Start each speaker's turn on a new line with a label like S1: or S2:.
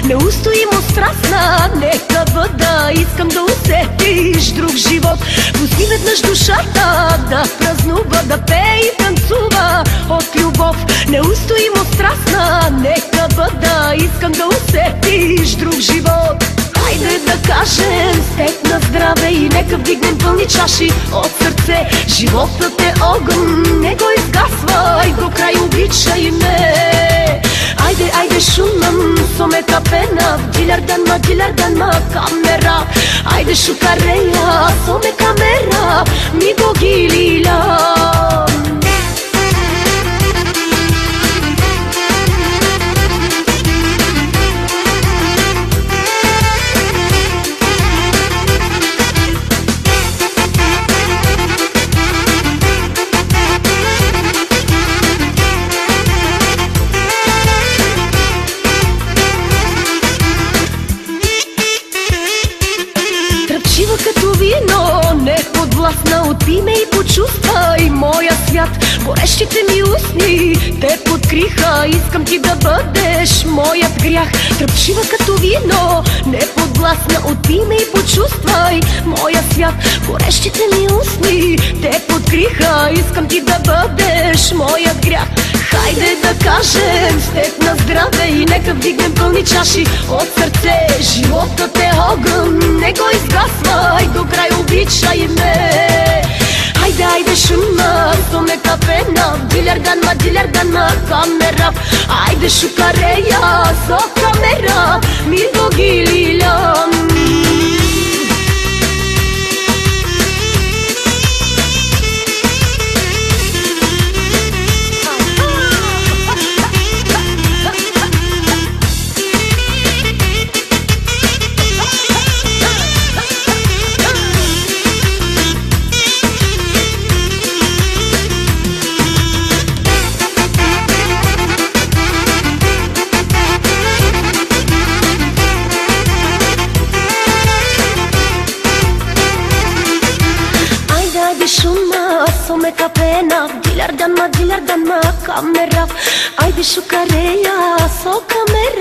S1: неустоимо страстна, нека бъда, искам да усетиш друг живот. Пусти веднъж душата да празнува, да пее и танцува от любов. Неустоимо страстна, нека бъда, искам да усетиш друг живот. Хайде да кажем с теб на здраве и нека вдигнем пълни чаши от сърце. Животът е огън, не го изгасвай, до край обичай ме. Айде, айде шумам, соме капена, дилярдан ма камера. Айде шукарея, соме камера, ми го гилилам. Тръпчива като вино, не подвластна, отпи ме и почувствай моя свят. Горещите ми устни те подкриха, искам ти да бъдеш моят грях. Тръпчива като вино, не подвластна, отпи ме и почувствай моя свят. Горещите ми устни те подкриха, искам ти да бъдеш моят грях. Хайде да кажем с теб на здраве и нека вдигнем пълни чаши от сърце. Животът е огън, не го изгасвай, до край обичай ме. Хайде, айде шума, соме капена, дилярдан ма камера. Айде шукарея, со камера, ми го гилилам. Шума, соме капена, дилярдан ма камера. Айде шукарея, со камера.